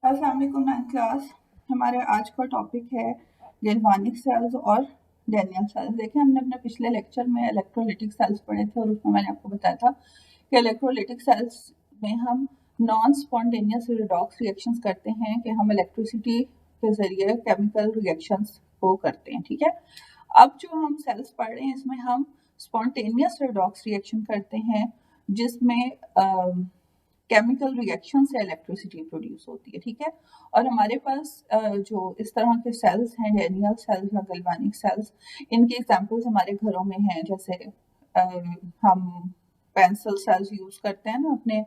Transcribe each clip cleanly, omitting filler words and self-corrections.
अस्सलाम वालेकुम ninth class. हमारे आज का टॉपिक है गैल्वानिक सेल्स और डैनियल सेल्स। देखिए, हमने अपने पिछले लेक्चर में इलेक्ट्रोलिटिक सेल्स पढ़े थे और उसमें मैंने आपको बताया था कि इलेक्ट्रोलिटिक सेल्स में हम नॉन स्पॉन्टेनियस रिडॉक्स रिएक्शंस करते हैं, कि हम इलेक्ट्रिसिटी के ज़रिए केमिकल रिएक्शंस को करते हैं। ठीक है, अब जो हम सेल्स पढ़ रहे हैं इसमें हम स्पॉन्टेनियस रिडॉक्स रिएक्शन करते हैं, जिसमें केमिकल रिएक्शन से इलेक्ट्रिसिटी प्रोड्यूस होती है। ठीक है, और हमारे पास जो इस तरह के सेल्स हैं, डैनियल सेल्स या गैल्वानिक सेल्स, इनके एग्जांपल्स हमारे घरों में हैं। जैसे हम पेंसिल सेल्स यूज करते हैं ना अपने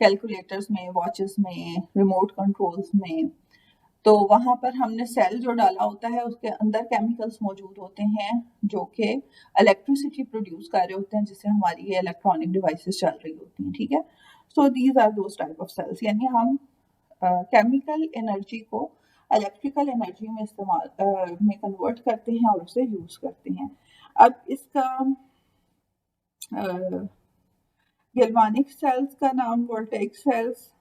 कैलकुलेटर्स में, वॉचेस में, रिमोट कंट्रोल्स में, तो वहां पर हमने सेल जो डाला होता है उसके अंदर केमिकल्स मौजूद होते हैं जो कि इलेक्ट्रिसिटी प्रोड्यूस कर रहे होते हैं, जिससे हमारी ये इलेक्ट्रॉनिक डिवाइसेस चल रही होती हैं। ठीक है, so these are those type of cells, यानी हम केमिकल एनर्जी को इलेक्ट्रिकल एनर्जी में इस्तेमाल में कन्वर्ट करते हैं और उसे यूज करते हैं। अब इसका गैल्वानिक सेल्स का नाम वोल्टेइक सेल्स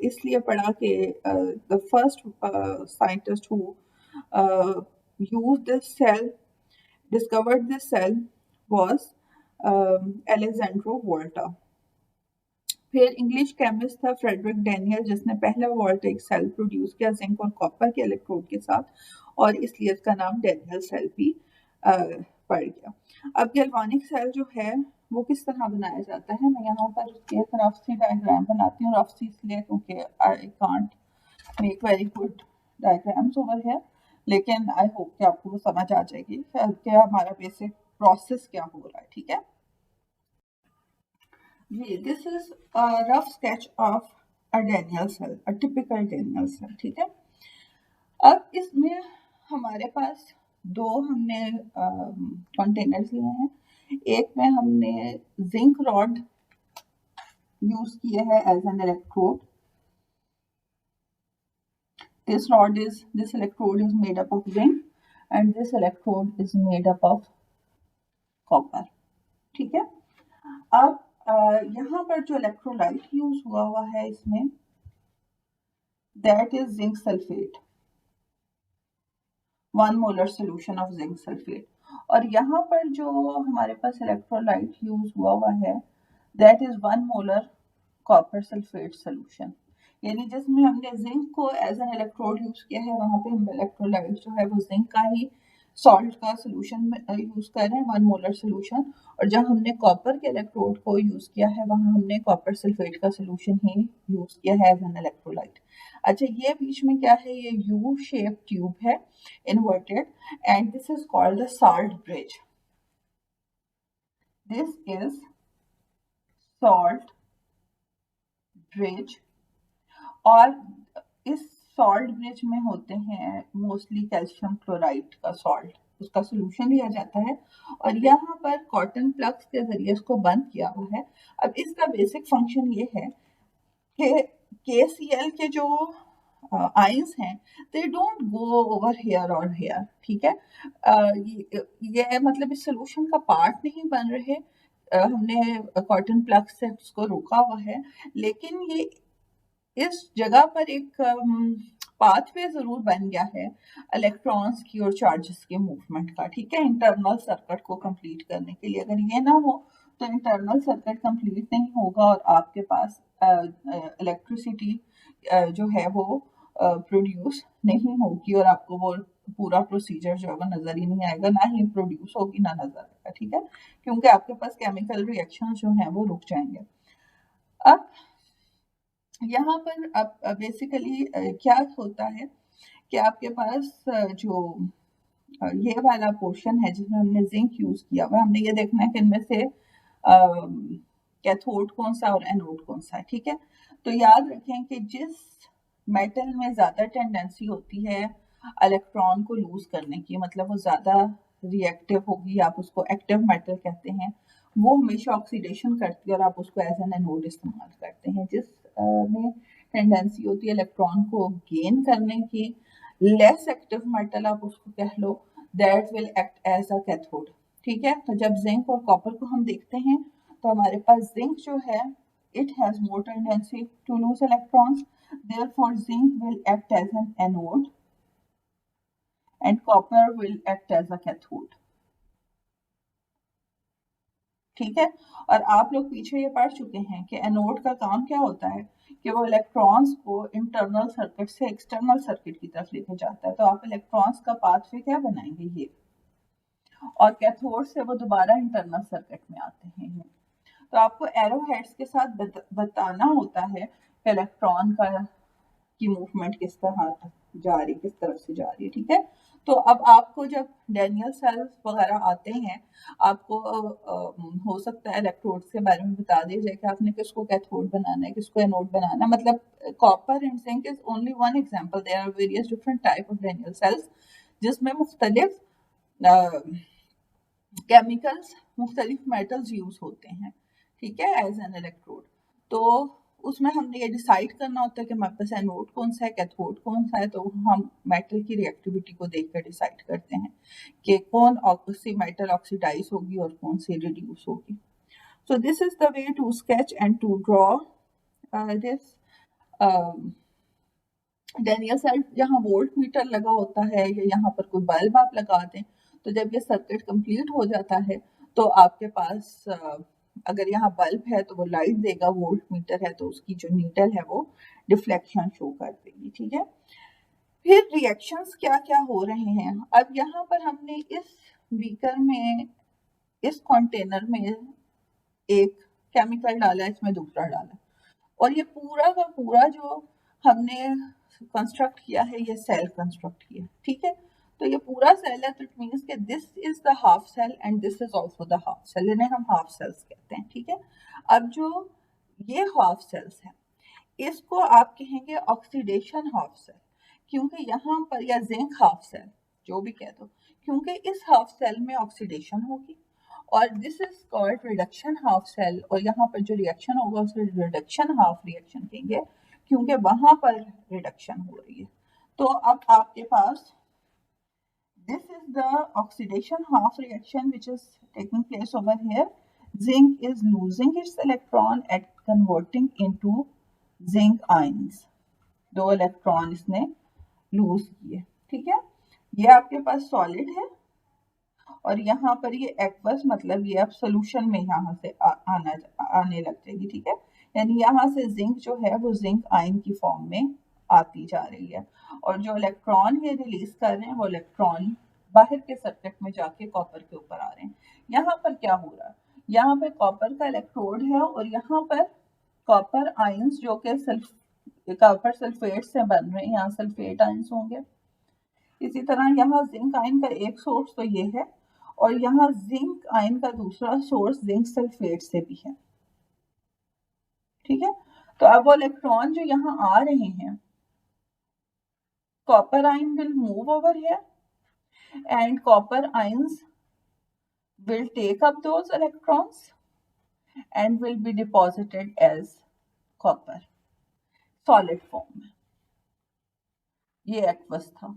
इसलिए पड़ा कि the first scientist who use this cell, discovered this cell was Alessandro Volta. फिर इंग्लिश केमिस्ट था फ्रेडरिक डैनियल, जिसने पहला वोल्टेइक सेल प्रोड्यूस किया जिंक और कॉपर के इलेक्ट्रोड के साथ, और इसलिए इसका नाम डैनियल सेल भी पड़ गया। अब गैल्वानिक सेल जो है वो किस तरह बनाया जाता है, मैं यहाँ पर एक रफ सी डायग्राम बनाती हूँ। रफ सी इसलिए क्योंकि I can't make very good diagrams over here, लेकिन आई होप कि आपको वो समझ आ जाएगी कि हमारा बेसिक प्रोसेस क्या हो रहा है। ठीक है जी, this is a rough sketch of a Daniell cell, a typical Daniell cell. ठीक है, अब इसमें हमारे पास दो हमने कंटेनर्स लिए हैं। एक में हमने जिंक रॉड यूज किया है as an electrode. This electrode is made up of zinc and this electrode is made up of copper. ठीक है, अब यहाँ पर जो इलेक्ट्रोलाइट यूज हुआ है इसमें, that is zinc sulphate, 1 molar solution of zinc sulphate. और यहाँ पर जो हमारे पास इलेक्ट्रोलाइट यूज हुआ है, that is 1 molar copper sulphate solution. यानी जिसमें हमने जिंक को एज एन इलेक्ट्रोड यूज किया है, वहां पे हम इलेक्ट्रोलाइट जो है वो जिंक का ही सॉल्ट का सोल्यूशन यूज कर रहे हैं, 1 मोलर सोल्यूशन। और जब हमने कॉपर के इलेक्ट्रोड को यूज किया है, वहां हमने कॉपर सल्फेट का सोल्यूशन ही यूज किया है एज एन इलेक्ट्रोलाइट। अच्छा, ये बीच में क्या है, ये यू शेप ट्यूब है, inverted, and this is called the salt bridge. This is salt bridge, और इस सॉल्ट ब्रिज में होते हैं मोस्टली कैल्शियम क्लोराइड का सॉल्ट, उसका सोल्यूशन लिया जाता है और यहाँ पर कॉटन प्लग्स के जरिए इसको बंद किया हुआ है। अब इसका बेसिक फंक्शन ये है कि KCl के जो आयंस हैं, they don't go over here और हेयर। ठीक है, ये मतलब इस सोल्यूशन का पार्ट नहीं बन रहे। हमने कॉटन प्लग से उसको रोका हुआ है, लेकिन ये इस जगह पर एक पाथवे जरूर बन गया है इलेक्ट्रॉन्स की और चार्जेस के मूवमेंट का। ठीक है, इंटरनल सर्किट को कंप्लीट करने के लिए, अगर ये ना हो तो इंटरनल सर्किट कंप्लीट नहीं होगा और आपके पास इलेक्ट्रिसिटी जो है वो प्रोड्यूस नहीं होगी और आपको वो पूरा प्रोसीजर जो है वो नजर ही नहीं आएगा, ना ही प्रोड्यूस होगी ना नजर आएगा। ठीक है, क्योंकि आपके पास केमिकल रिएक्शन जो है वो रुक जाएंगे। अब यहाँ पर अब बेसिकली क्या होता है कि आपके पास जो ये वाला पोर्शन है जिसमें हमने जिंक यूज किया हुआ, हमने ये देखना है कि इनमें से कैथोड कौन सा और एनोड कौन सा है। ठीक है, तो याद रखें कि जिस मेटल में ज्यादा टेंडेंसी होती है इलेक्ट्रॉन को लूज करने की, मतलब वो ज्यादा रिएक्टिव होगी, आप उसको एक्टिव मेटल कहते हैं, वो हमेशा ऑक्सीडेशन करती है और आप उसको एज एन एनोड इस्तेमाल करते हैं। जिस में टेंडेंसी होती है इलेक्ट्रॉन को गेन करने की, लेस एक्टिव मेटल आप उसको कह लो, that will act as a cathode. ठीक है, तो जब जिंक और कॉपर को हम देखते हैं तो हमारे पास जिंक जो है it has more tendency to lose electrons. Therefore, zinc will act as an anode and copper will act as a cathode. ठीक है, और आप लोग पीछे ये पढ़ चुके हैं कि एनोड का काम क्या होता है कि वो इलेक्ट्रॉन्स को इंटरनल सर्किट से एक्सटर्नल सर्किट की तरफ लेके जाता है। तो आप इलेक्ट्रॉन्स का पाथवे क्या बनाएंगे, ये, और कैथोड से वो दोबारा इंटरनल सर्किट में आते हैं। तो आपको एरो हेड्स के साथ बताना होता है कि इलेक्ट्रॉन की मूवमेंट किस तरह जा रही, किस तरफ से जा रही है। ठीक है, तो अब आपको जब डैनियल सेल्स वगैरह आते हैं, आपको हो सकता है इलेक्ट्रोड्स के बारे में बता दिया जाए कि आपने किसको कैथोड बनाना है, किसको एनोड बनाना है। मतलब copper and zinc is only one example, there are various different type of Daniell cells जिसमें मुख्तलिफ केमिकल्स, मुख्तलिफ मेटल्स यूज होते हैं, ठीक है, एज एन इलेक्ट्रोड। तो उसमें हमने ये डिसाइड करना होता है कि हमारे पास एनोड कौन सा है, कैथोड कौन सा है। तो हम मेटल की रिएक्टिविटी को देखकर डिसाइड करते हैं कि कौन सी मेटल ऑक्सीडाइज होगी और कौन सी रिड्यूस होगी। So this is the way to sketch and to draw this Daniell cell. यहाँ वोल्ट मीटर लगा होता है या यहाँ पर कोई बल्ब आप लगा दें, तो जब ये सर्किट कंप्लीट हो जाता है तो आपके पास अगर यहाँ बल्ब है तो वो लाइट देगा, वोल्ट मीटर है तो उसकी जो नीडल है वो डिफ्लेक्शन शो कर देगी। ठीक है, फिर रिएक्शंस क्या क्या हो रहे हैं। अब यहाँ पर हमने इस बीकर में, इस कंटेनर में एक केमिकल डाला, इसमें दूसरा डाला, और ये पूरा का पूरा जो हमने कंस्ट्रक्ट किया है, ये सेल कंस्ट्रक्ट किया। ठीक है, तो ये पूरा सेल है, तो इट मींस कि this is the half cell and this is also the half cell, इन्हें हम हाफ सेल्स कहते हैं। ठीक है, अब जो ये हाफ सेल्स है इसको आप कहेंगे ऑक्सीडेशन हाफ सेल, क्योंकि यहाँ पर, या जिंक हाफ सेल, जो भी कह दो, क्योंकि इस हाफ सेल में ऑक्सीडेशन होगी। और this is called reduction half cell, और यहाँ पर जो रिएक्शन होगा उसे रिडक्शन हाफ रिएक्शन कहेंगे, क्योंकि वहां पर रिडक्शन हो रही है। तो अब आपके पास this is the oxidation half reaction which is taking place over here. Zinc is losing its electron and converting into zinc ions. 2 electron इसने लूज किए। ठीक है, ये आपके पास सॉलिड है और यहाँ पर ये एक्वस, मतलब ये अब सोल्यूशन में यहाँ से आने लग जाएगी। ठीक है, यानी यहाँ से जिंक जो है वो जिंक आयन की फॉर्म में आती जा रही है, और जो इलेक्ट्रॉन ये रिलीज कर रहे हैं वो इलेक्ट्रॉन बाहर के सर्किट में जाके कॉपर के ऊपर आ रहे हैं। यहाँ पर क्या हो रहा है, यहाँ पे कॉपर का इलेक्ट्रोड है और यहाँ पर कॉपर आयंस जो कि कॉपर सल्फेट से बन रहे हैं, यहाँ सल्फेट आयंस होंगे। इसी तरह यहाँ जिंक आयन का एक सोर्स तो ये है, और यहाँ जिंक आयन का दूसरा सोर्स जिंक सल्फेट से भी है। ठीक है, तो अब वो इलेक्ट्रॉन जो यहाँ आ रहे हैं, copper ion will move over here and copper ions will take up those electrons and will be deposited as copper solid form में। ये aqueous था।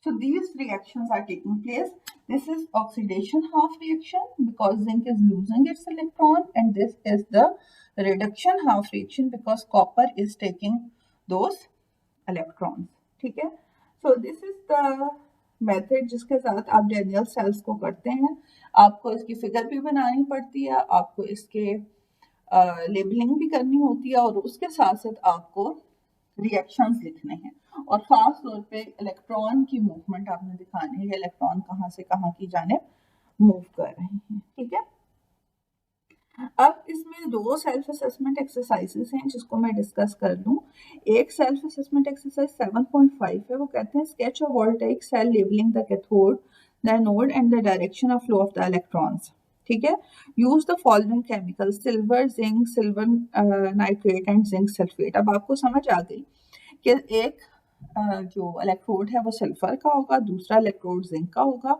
So these reactions are taking place. This is oxidation half reaction because zinc is losing its electron, and this is the reduction half reaction because copper is taking those electrons. ठीक है, so this is the method जिसके साथ आप Daniel sales को करते हैं। आपको इसकी फिगर भी बनानी पड़ती है, आपको इसके लेबलिंग भी करनी होती है, और उसके साथ साथ आपको रिएक्शंस लिखने हैं, और खास तौर पे इलेक्ट्रॉन की मूवमेंट आपने दिखानी है, इलेक्ट्रॉन कहाँ से कहाँ की जानिब मूव कर रहे हैं। ठीक है, अब इसमें 2 सेल्फ असेसमेंट एक्सरसाइजेस हैं जिसको मैं डिस्कस कर लूं। एक सेल्फ असेसमेंट एक्सरसाइज 7.5 है, वो कहते हैं sketch a voltaic cell labelling the cathode, the anode and the direction of flow of the electrons. ठीक है, use the following chemical silver, zinc, silver nitrate and zinc sulphate. अब आपको समझ आ गई कि एक जो इलेक्ट्रोड है वो सिल्वर का होगा, दूसरा इलेक्ट्रोड जिंक का होगा,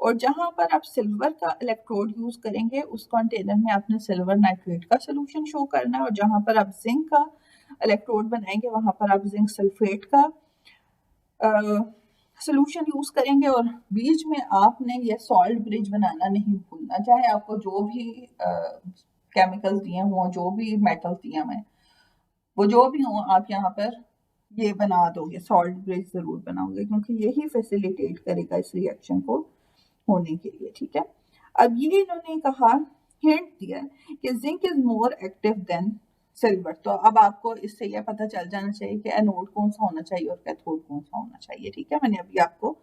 और जहां पर आप सिल्वर का इलेक्ट्रोड यूज करेंगे उस कंटेनर में आपने सिल्वर नाइट्रेट का सोल्यूशन शो करना है, और जहां पर आप जिंक का इलेक्ट्रोड बनाएंगे वहां पर आप जिंक सल्फेट का सोल्यूशन यूज करेंगे। और बीच में आपने ये सॉल्ट ब्रिज बनाना नहीं भूलना, चाहे आपको जो भी केमिकल्स दिए हुए, जो भी मेटल्स दिए हुए, वो जो भी हो, आप यहाँ पर ये बना दोगे, सॉल्ट ब्रिज जरूर बनाओगे, क्योंकि यही फैसिलिटेट करेगा इस रिएक्शन को होने के लिए। ठीक है, अब ये इन्होंने कहा, हिंट दिया कि zinc is more active than silver. तो अब आपको इससे यह पता चल जाना चाहिए कि एनोड कौन सा होना चाहिए और कैथोड कौन सा होना चाहिए। ठीक है, मैंने अभी आपको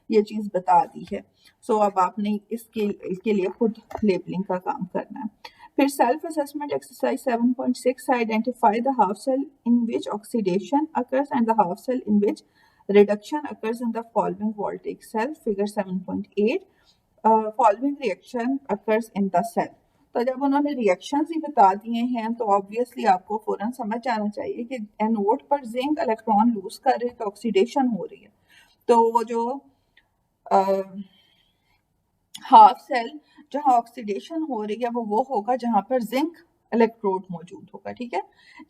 ये चीज बता दी है। सो अब आपने इसके लिए खुद लेबलिंग का काम करना है। फिर self assessment exercise 7.6, identify the half cell in which oxidation occurs and the half cell in which reduction occurs in the following voltaic cell. Figure 7.8, following reaction occurs in the cell. तो जब उन्होंने reactions ही बता दिए हैं तो obviously आपको फौरन समझ जाना चाहिए कि एनोड पर जिंक इलेक्ट्रॉन लूज कर रहे तो ऑक्सीडेशन हो रही है। तो वो जो हाफ सेल जहाँ ऑक्सीडेशन हो रही है वो होगा जहाँ पर जिंक इलेक्ट्रोड मौजूद होगा। ठीक है,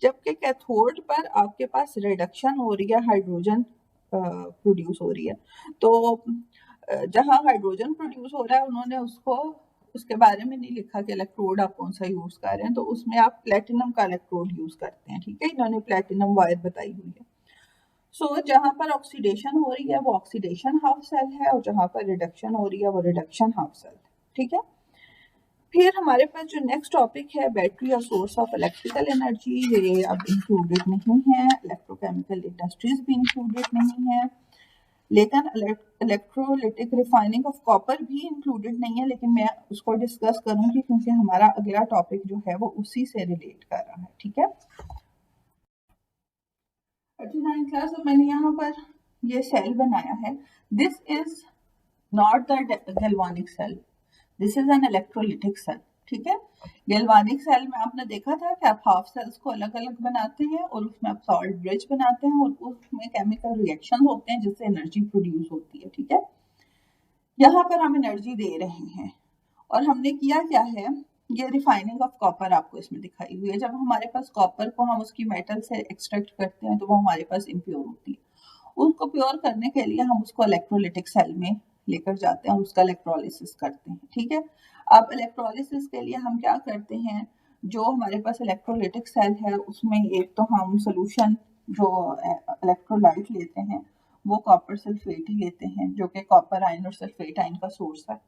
जबकि कैथोड पर आपके पास रिडक्शन हो रही है, हाइड्रोजन प्रोड्यूस हो रही है। तो जहाँ हाइड्रोजन प्रोड्यूस हो रहा है उन्होंने उसके बारे में नहीं लिखा कि इलेक्ट्रोड आप कौन सा यूज कर रहे हैं, तो उसमें आप प्लेटिनम का इलेक्ट्रोड यूज करते हैं। ठीक है, इन्होंने प्लेटिनम वायर बताई हुई है। सो जहाँ पर ऑक्सीडेशन हो रही है वो ऑक्सीडेशन हाफ सेल है, और जहाँ पर रिडक्शन हो रही है वो रिडक्शन हाफ सेल है। ठीक है, फिर हमारे पास जो नेक्स्ट टॉपिक है, बैटरी और सोर्स ऑफ इलेक्ट्रिकल एनर्जी, ये अब इंक्लूडेड नहीं है। इलेक्ट्रोकेमिकल इंडस्ट्रीज भी इंक्लूडेड नहीं है, लेकिन इलेक्ट्रोलिटिक रिफाइनिंग ऑफ कॉपर भी इंक्लूडेड नहीं है, लेकिन मैं उसको डिस्कस करूंगी क्योंकि हमारा अगला टॉपिक जो है वो उसी से रिलेट कर रहा है। ठीक है, 39 क्लास मैंने यहाँ पर ये सेल बनाया है। This is not the galvanic cell, this is an electrolytic cell. ठीक है, गैल्वानिक सेल में आपने देखा था कि आप हाफ सेल्स को अलग अलग बनाते हैं और उसमें आप सॉल्ट ब्रिज बनाते हैं और उसमें केमिकल रिएक्शन होते हैं जिससे एनर्जी प्रोड्यूस होती है। ठीक है, यहाँ पर हम एनर्जी दे रहे हैं और हमने किया क्या है, ये रिफाइनिंग ऑफ कॉपर आपको इसमें दिखाई हुई है। जब हमारे पास कॉपर को हम उसकी मेटल से एक्सट्रैक्ट करते हैं तो वो हमारे पास इम्प्योर होती है। उसको प्योर करने के लिए हम उसको इलेक्ट्रोलिटिक सेल में लेकर जाते हैं और उसका इलेक्ट्रोलिसिस करते हैं। ठीक है, अब इलेक्ट्रोलिसिस के लिए हम क्या करते हैं, जो हमारे पास इलेक्ट्रोलिटिक सेल है उसमें एक तो हम सोल्यूशन जो इलेक्ट्रोलाइट लेते हैं वो कॉपर सल्फेट ही लेते हैं, जो कि कॉपर आयन और सल्फेट आयन का सोर्स है।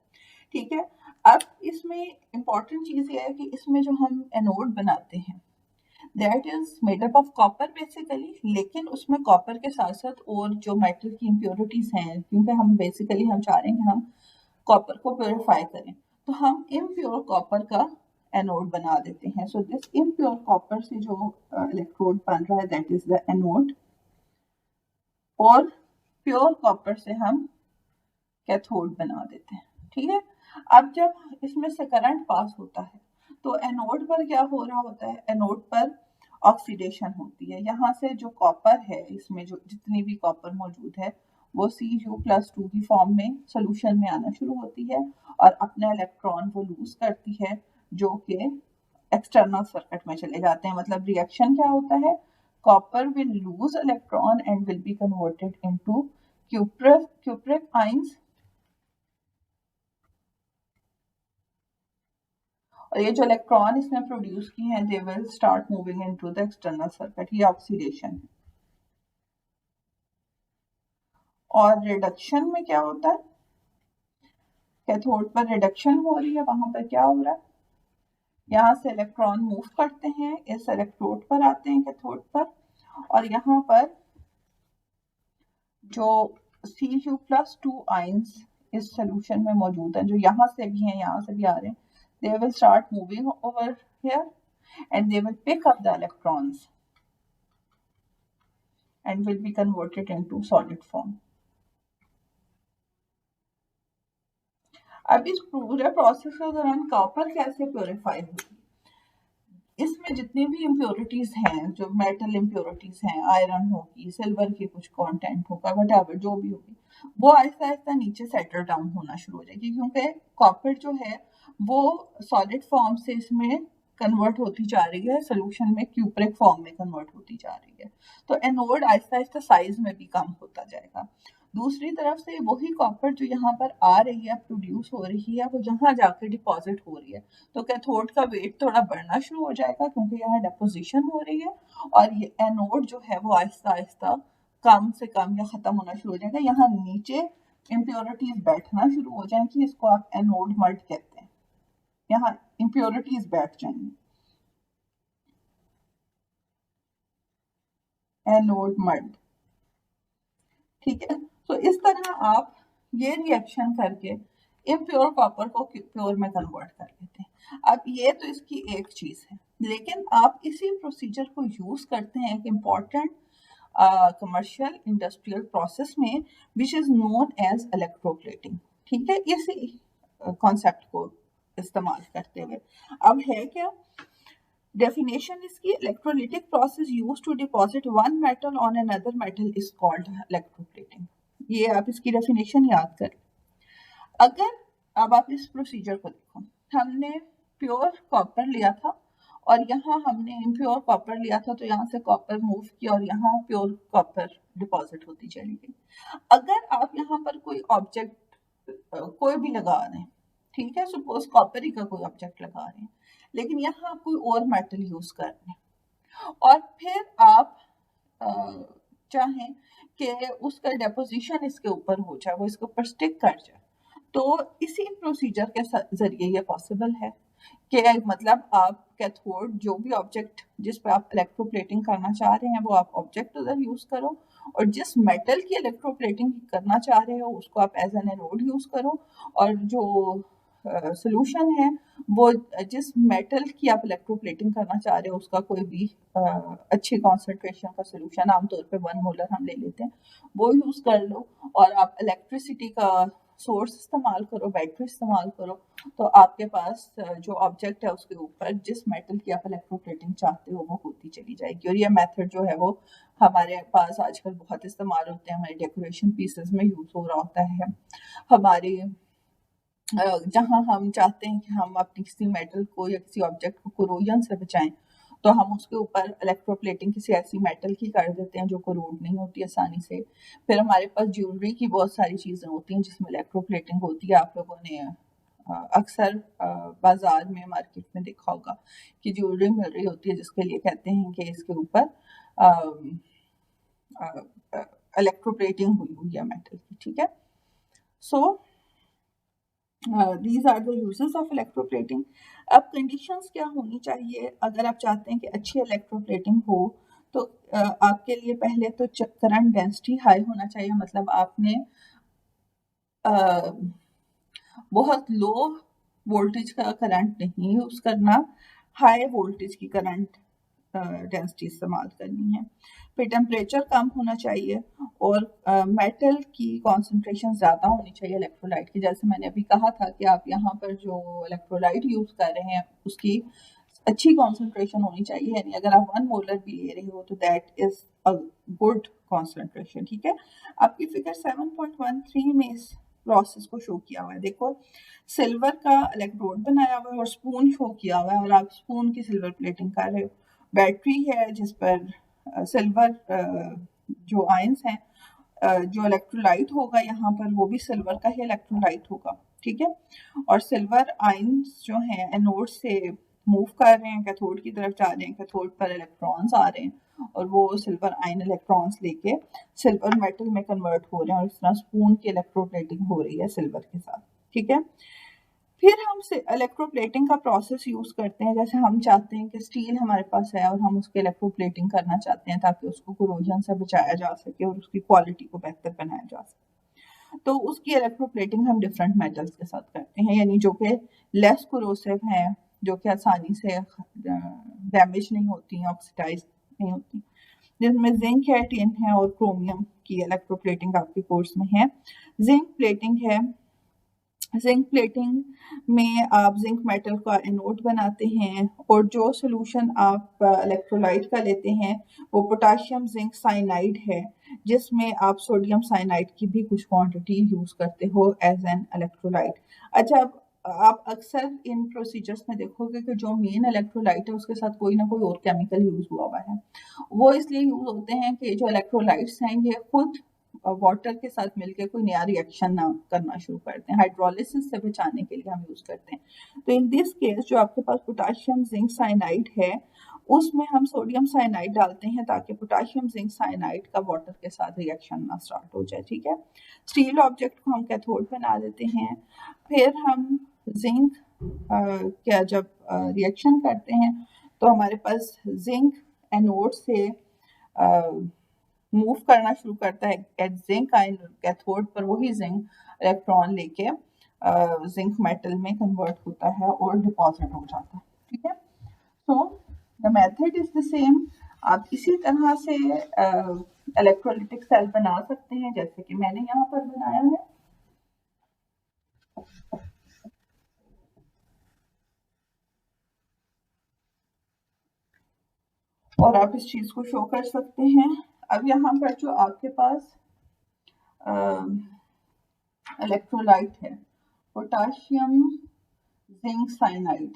ठीक है, अब इसमें इंपॉर्टेंट चीज ये है कि इसमें जो हम एनोड बनाते हैं that is made up of copper basically, लेकिन उसमें कॉपर के साथ साथ और जो मेटल की इम्प्योरिटीज हैं, क्योंकि हम बेसिकली हम चाह रहे हैं कि हम कॉपर को प्योरीफाई करें, तो हम इम्प्योर कॉपर का एनोड बना देते हैं। सो दिस इम्प्योर कॉपर से जो इलेक्ट्रोड बन रहा है दैट इज द एनोड, और प्योर कॉपर से हम कैथोड बना देते हैं। ठीक है, अब जब इसमें से करंट पास होता है तो एनोड पर क्या हो रहा होता है, एनोड पर ऑक्सीडेशन होती है। यहाँ से जो कॉपर है, इसमें जो जितनी भी कॉपर मौजूद है वो Cu+2 की फॉर्म में सोल्यूशन में आना शुरू होती है और अपना इलेक्ट्रॉन वो लूज करती है, जो कि एक्सटर्नल सर्किट में चले जाते हैं। मतलब रिएक्शन क्या होता है, copper will lose electron and will be converted into cupric ions, और ये जो इलेक्ट्रॉन इसने प्रोड्यूस किए हैं they will start moving into the external circuit, ये ऑक्सीडेशन है। और रिडक्शन में क्या होता है, कैथोड पर रिडक्शन हो रही है, वहां पर क्या हो रहा है, यहाँ से इलेक्ट्रॉन मूव करते हैं, इस इलेक्ट्रोड पर आते हैं कैथोड पर, और यहाँ पर जो Cu+2 आयंस इस सोल्यूशन में मौजूद है, जो यहाँ से भी हैं यहाँ से भी आ रहे हैं, they will start moving over here and they will pick up the electrons and will be converted into solid form. अब इस पूरे प्रोसेस के दौरान कॉपर कैसे प्योरीफाई होगी, इसमें जितनी भी इम्प्योरिटीज हैं, जो मेटल इम्प्योरिटीज हैं, आयरन होगी, सिल्वर की कुछ कंटेंट होगा, वटएवर जो भी होगी, वो आहिस्ता आहिस्ता नीचे सेटल डाउन होना शुरू हो जाएगी, क्योंकि कॉपर जो है वो सॉलिड फॉर्म से इसमें कन्वर्ट होती जा रही है, सोल्यूशन में क्यूप्रिक फॉर्म में कन्वर्ट होती जा रही है। तो एनोड आहिस्ता आहिस्ता साइज में भी कम होता जाएगा। दूसरी तरफ से वही कॉपर जो यहाँ पर आ रही है, प्रोड्यूस हो रही है, वो यहाँ जाकर डिपॉजिट हो रही है, तो कैथोड का वेट थोड़ा बढ़ना शुरू हो जाएगा क्योंकि यहाँ डिपोजिशन हो रही है, और ये एनोड जो है वो आहिस्ता आहिस्ता कम से कम या खत्म होना शुरू हो जाएगा। यहाँ नीचे इम्प्योरिटीज बैठना शुरू हो जाएंगी, इसको आप एनोड मर्ड कहते हैं। यहाँ इम्प्योरिटीज बैठ जाएंगी, एनोड मर्ड, ठीक है। तो इस तरह आप ये रिएक्शन करके इम्प्योर कॉपर को प्योर में कन्वर्ट कर लेते हैं। अब ये तो इसकी एक चीज है, लेकिन आप इसी प्रोसीजर को यूज करते हैं एक इम्पॉर्टेंट कमर्शियल इंडस्ट्रियल प्रोसेस में, which is known as electroplating, ठीक है। इसी कॉन्सेप्ट को इस्तेमाल करते हुए अब है क्या डेफिनेशन इसकी, electrolytic process used to deposit one metal on another metal is called electroplating. ये आप इसकी डेफिनेशन याद करें। अगर अब आप इस प्रोसीजर को देखो, हमने प्योर कॉपर लिया था और यहाँ हमने इम्प्योर कॉपर लिया था, तो यहाँ से कॉपर मूव किया और यहाँ प्योर कॉपर डिपॉजिट होती चली गई। अगर आप यहाँ पर कोई ऑब्जेक्ट कोई भी लगा रहे हैं, ठीक है, सपोज कॉपर ही का कोई ऑब्जेक्ट लगा रहे हैं, लेकिन यहाँ आप कोई और मेटल यूज कर रहे हैं और फिर आप चाहें कि उसका डेपोजिशन इसके ऊपर हो जाए, वो इसके ऊपर स्टिक कर जाए, तो इसी प्रोसीजर के जरिए ये पॉसिबल है कि मतलब आप कैथोड जो भी ऑब्जेक्ट जिस पे आप इलेक्ट्रोप्लेटिंग करना चाह रहे हैं वो आप ऑब्जेक्ट उधर यूज करो, और जिस मेटल की इलेक्ट्रोप्लेटिंग करना चाह रहे हो उसको आप एज एन एनोड यूज करो, और जो सोल्यूशन है वो जिस मेटल की आप इलेक्ट्रोप्लेटिंग करना चाह रहे हो उसका कोई भी अच्छी कॉन्सेंट्रेशन का सोल्यूशन, आमतौर पे 1 मोलर हम ले लेते हैं, वो यूज कर लो, और आप इलेक्ट्रिसिटी का सोर्स इस्तेमाल करो, बैटरी इस्तेमाल करो, तो आपके पास जो ऑब्जेक्ट है उसके ऊपर जिस मेटल की आप इलेक्ट्रोप्लेटिंग चाहते हो वो होती चली जाएगी। और ये मेथड जो है वो हमारे पास आजकल बहुत इस्तेमाल होते हैं, हमारे डेकोरेशन पीसेस में यूज हो रहा होता है। हमारे जहाँ हम चाहते हैं कि हम अपनी किसी मेटल को या किसी ऑब्जेक्ट को कोरोजन से बचाएं, तो हम उसके ऊपर इलेक्ट्रोप्लेटिंग किसी ऐसी मेटल की कर देते हैं जो कोरोड नहीं होती आसानी से। फिर हमारे पास ज्वेलरी की बहुत सारी चीज़ें होती हैं जिसमें इलेक्ट्रोप्लेटिंग होती है। आप लोगों ने अक्सर बाजार में, मार्केट में देखा होगा कि ज्वेलरी मिल रही होती है जिसके लिए कहते हैं कि इसके ऊपर इलेक्ट्रोप्लेटिंग हुई हुई है मेटल की, ठीक है। सो these are the uses of electroplating। अब कंडीशंस क्या होनी चाहिए अगर आप चाहते हैं कि अच्छी इलेक्ट्रोप्लेटिंग हो, तो आपके लिए पहले तो करंट डेंसिटी हाई होना चाहिए, मतलब आपने बहुत लो वोल्टेज का करंट नहीं यूज करना, हाई वोल्टेज की करंट डेंसिटी इस्तेमाल करनी है। फिर टेम्परेचर कम होना चाहिए, और मेटल की कॉन्सेंट्रेशन ज़्यादा होनी चाहिए इलेक्ट्रोलाइट की। जैसे मैंने अभी कहा था कि आप यहाँ पर जो इलेक्ट्रोलाइट यूज़ कर रहे हैं उसकी अच्छी कॉन्सेंट्रेशन होनी चाहिए, यानी अगर आप 1 मोलर भी ले रहे हो तो that is a good concentration, ठीक है। आपकी फिगर 7.13 में इस प्रोसेस को शो किया हुआ है। देखो, सिल्वर का इलेक्ट्रोड बनाया हुआ है और स्पून शो किया हुआ है, और आप स्पून की सिल्वर प्लेटिंग कर रहे हो। बैटरी है जिस पर सिल्वर जो आयंस हैं, जो इलेक्ट्रोलाइट होगा यहाँ पर वो भी सिल्वर का ही इलेक्ट्रोलाइट होगा, ठीक है। और सिल्वर आयंस जो हैं एनोड से मूव कर रहे हैं, कैथोड की तरफ जा रहे हैं, कैथोड पर इलेक्ट्रॉन्स आ रहे हैं और वो सिल्वर आयन इलेक्ट्रॉन्स लेके सिल्वर मेटल में कन्वर्ट हो रहे हैं, और इस तरह स्पून की इलेक्ट्रोप्लेटिंग हो रही है सिल्वर के साथ, ठीक है। फिर हम इलेक्ट्रोप्लेटिंग का प्रोसेस यूज करते हैं, जैसे हम चाहते हैं कि स्टील हमारे पास है और हम उसकी इलेक्ट्रोप्लेटिंग करना चाहते हैं ताकि उसको कोरोजन से बचाया जा सके और उसकी क्वालिटी को बेहतर बनाया जा सके, तो उसकी इलेक्ट्रोप्लेटिंग हम डिफरेंट मेटल्स के साथ करते हैं, यानी जो कि लेस कोरोसिव हैं, जो कि आसानी से डैमेज नहीं होती हैं, ऑक्सीडाइज नहीं होती, जिसमें जिंक है, टिन है और क्रोमियम की इलेक्ट्रोप्लेटिंग आपके कोर्स में है। जिंक प्लेटिंग है, जिंक प्लेटिंग में आप जिंक मेटल का एनोड बनाते हैं, और जो सोल्यूशन आप इलेक्ट्रोलाइट का लेते हैं वो पोटाशियम जिंक साइनाइड है, जिसमें आप सोडियम साइनाइड की भी कुछ क्वांटिटी यूज करते हो एज एन इलेक्ट्रोलाइट। अच्छा, अब आप अक्सर इन प्रोसीजर्स में देखोगे कि जो मेन इलेक्ट्रोलाइट है उसके साथ कोई ना कोई और केमिकल यूज हुआ हुआ है। वो इसलिए यूज होते हैं कि जो इलेक्ट्रोलाइट्स हैं ये खुद वाटर के साथ मिलकर कोई नया रिएक्शन ना करना शुरू करते हैं। हाइड्रोलिसिस से बचाने के लिए हम यूज करते हैं। तो इन दिस केस जो आपके पास पोटाशियम जिंक साइनाइड है उसमें हम सोडियम साइनाइड डालते हैं ताकि पोटाशियम जिंक साइनाइड का वाटर के साथ रिएक्शन ना स्टार्ट हो जाए। ठीक है, स्टील ऑब्जेक्ट को हम कैथोड बना देते हैं। फिर हम जिंक क्या जब रिएक्शन करते हैं तो हमारे पास जिंक एनोड से मूव करना शुरू करता है एट जिंक आयन कैथोड पर, वही जिंक इलेक्ट्रॉन लेके जिंक मेटल में कन्वर्ट होता है और डिपॉजिट हो जाता है। ठीक है, so the method is the same. आप इसी तरह से इलेक्ट्रोलिटिक सेल बना सकते हैं जैसे कि मैंने यहाँ पर बनाया है। और आप इस चीज को शो कर सकते हैं। अब यहाँ पर जो आपके पास इलेक्ट्रोलाइट है पोटाशियम जिंक साइनाइड,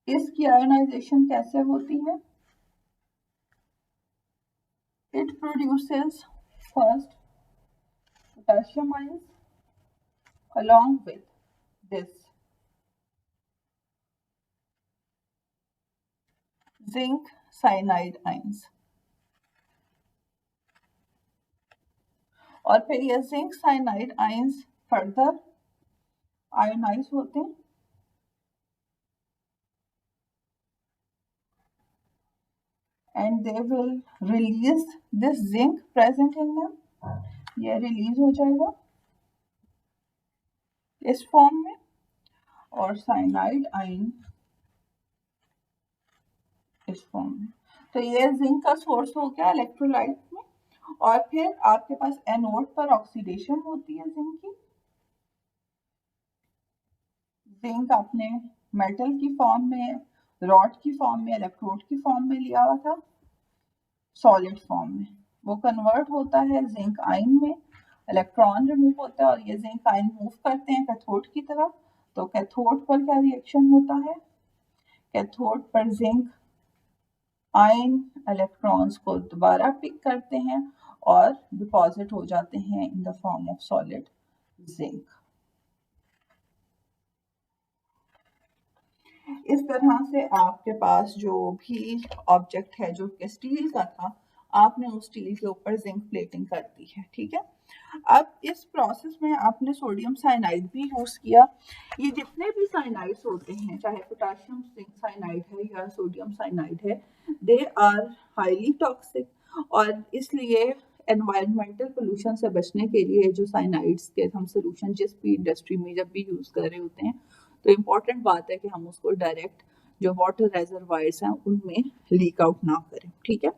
इसकी आयोनाइजेशन कैसे होती है? It produces first potassium ions along with this zinc cyanide ions, और फिर ये zinc cyanide ions further ionise होते हैं and they will release this zinc present in them. ये रिलीज हो जाएगा इस फॉर्म में, और साइनाइड आयन इस फॉर्म में। तो ये जिंक का सोर्स हो गया इलेक्ट्रोलाइट में। और फिर आपके पास एनोड पर ऑक्सीडेशन होती है जिंक की। जिंक आपने मेटल की फॉर्म में, रॉड की फॉर्म में, इलेक्ट्रोड की फॉर्म में लिया हुआ था, सॉलिड फॉर्म में। वो कन्वर्ट होता है जिंक आयन में, इलेक्ट्रॉन रिमूव होता है और ये जिंक आयन मूव करते हैं कैथोड की तरफ। तो कैथोड पर क्या रिएक्शन होता है? कैथोड पर जिंक आयन इलेक्ट्रॉन्स को दोबारा पिक करते हैं और डिपॉजिट हो जाते हैं in the form of solid zinc. इस तरह से आपके पास जो भी ऑब्जेक्ट है जो कि स्टील का था, आपने उस स्टील के ऊपर जिंक प्लेटिंग कर दी है। ठीक है, अब इस प्रोसेस में आपने सोडियम साइनाइड भी यूज किया। ये जितने भी साइनाइड्स होते हैं, चाहे पोटाशियम जिंक साइनाइड है या सोडियम साइनाइड है, दे आर हाईली टॉक्सिक। और इसलिए एनवायरमेंटल पोल्यूशन से बचने के लिए जो साइनाइड्स के हम सोल्यूशन जिस भी इंडस्ट्री में जब भी यूज कर रहे होते हैं, तो इम्पॉर्टेंट बात है कि हम उसको डायरेक्ट जो वाटर रेजरवायर्स हैं उनमें लीक आउट ना करें। ठीक है,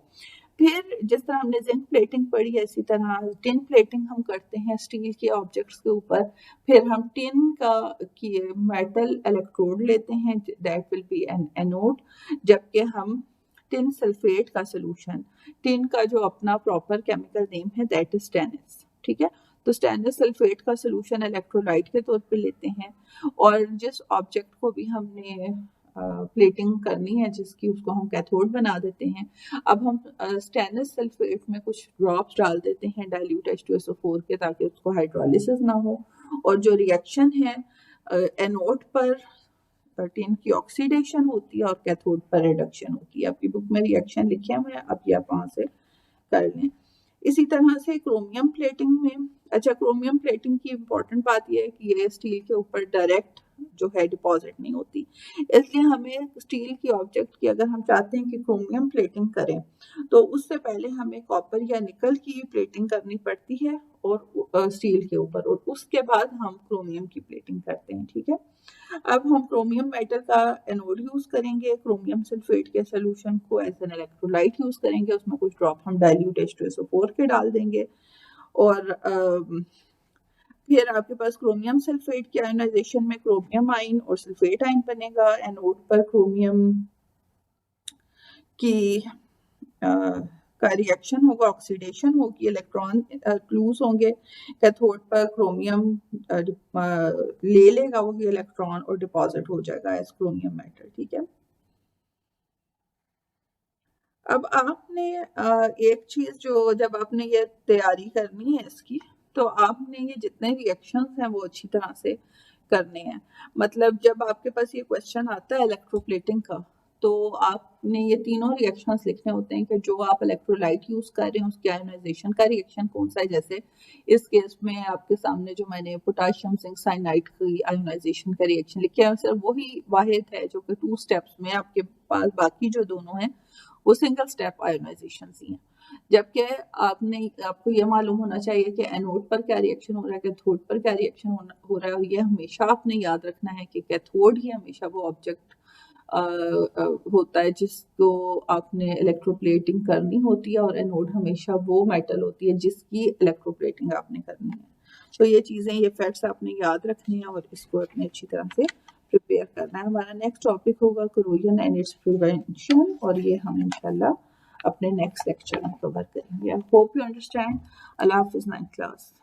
फिर जिस तरह हमने जिंक प्लेटिंग पढ़ी है, इसी तरह टिन प्लेटिंग हम करते हैं स्टील के ऑब्जेक्ट्स के ऊपर। फिर हम टिन का की मेटल इलेक्ट्रोड लेते हैं, that will be N anode, जबकि हम टिन सल्फेट का सोल्यूशन, टिन का जो अपना प्रॉपर केमिकल नेम है दैट इज स्टेनस। ठीक है, तो स्टेनस सल्फेट का सोल्यूशन इलेक्ट्रोलाइट के तौर पे लेते हैं। और जिस ऑब्जेक्ट को भी हमने प्लेटिंग करनी है जिसकी, उसको हम कैथोड बना देते हैं। अब हम स्टेनस सल्फेट में कुछ ड्रॉप्स डाल देते हैं डाइल्यूट H2SO4 के, ताकि उसको हाइड्रोलिसिस ना हो। और जो रिएक्शन है एनोड पर टिन की ऑक्सीडेशन होती है और कैथोड पर रिडक्शन होती है। आपकी बुक में रिएक्शन लिखे हुए हैं, अब ये आप वहाँ से कर लें। इसी तरह से क्रोमियम प्लेटिंग में, अच्छा क्रोमियम प्लेटिंग की इम्पोर्टेंट बात यह है कि ये स्टील के ऊपर डायरेक्ट जो है डिपॉजिट नहीं होती, इसलिए हमें स्टील की ऑब्जेक्ट की अगर हम चाहते हैं कि क्रोमियम प्लेटिंग करें तो उससे पहले हमें कॉपर या निकल की प्लेटिंग करनी पड़ती है और स्टील के ऊपर, और उसके बाद हम क्रोमियम की प्लेटिंग करते हैं। ठीक है, अब हम क्रोमियम मेटल का एनोड यूज करेंगे, क्रोमियम सल्फेट के सोल्यूशन को एज एन इलेक्ट्रोलाइट यूज करेंगे, उसमें कुछ ड्रॉप हम डाइल्यूट H2SO4 के डाल देंगे। और फिर आपके पास क्रोमियम सल्फेट की आयोनाइजेशन में क्रोमियम आयन और सल्फेट आयन बनेगा। एनोड पर क्रोमियम की का रिएक्शन होगा, ऑक्सीडेशन होगी, इलेक्ट्रॉन लूज होंगे। कैथोड पर क्रोमियम ले लेगा वही इलेक्ट्रॉन और डिपॉजिट हो जाएगा एज क्रोमियम मेटल। ठीक है, अब आपने एक चीज जो जब आपने ये तैयारी करनी है इसकी, तो आपने ये जितने रिएक्शंस हैं वो अच्छी तरह से करने हैं। मतलब जब आपके पास ये क्वेश्चन आता है इलेक्ट्रोप्लेटिंग का, तो आपने ये तीनों रिएक्शंस लिखने होते हैं कि जो आप इलेक्ट्रोलाइट यूज कर रहे हैं उसकी आयोनाइजेशन का रिएक्शन कौन सा है। जैसे इस केस में आपके सामने जो मैंने पोटाशियम जिंक साइनाइड की आयोनाइजेशन का रिएक्शन लिखा है, सिर्फ वही वाहिद है जो कि 2 स्टेप्स में, आपके पास बाकी जो दोनों हैं वो सिंगल स्टेप आयोनाइजेशन ही है। जबकि आपको ये मालूम होना चाहिए कि एनोड पर क्या रिएक्शन हो रहा है, कैथोड पर क्या रिएक्शन हो रहा है, और ये हमेशा आपने याद रखना है कि कैथोड ही हमेशा वो ऑब्जेक्ट होता है जिसको आपने इलेक्ट्रोप्लेटिंग करनी होती है, और एनोड हमेशा वो मेटल होती है जिसकी इलेक्ट्रोप्लेटिंग आपने करनी है। तो ये चीज़ें, ये फैक्ट्स आपने याद रखनी है और इसको अपने अच्छी तरह से प्रिपेयर करना है। हमारा नेक्स्ट टॉपिक होगा करोजन एंड इट्स प्रिवेंशन, और ये हम इंशाल्लाह अपने नेक्स्ट लेक्चर में कवर करेंगे। I hope you understand. अल्लाह हाफिज़, 9th क्लास।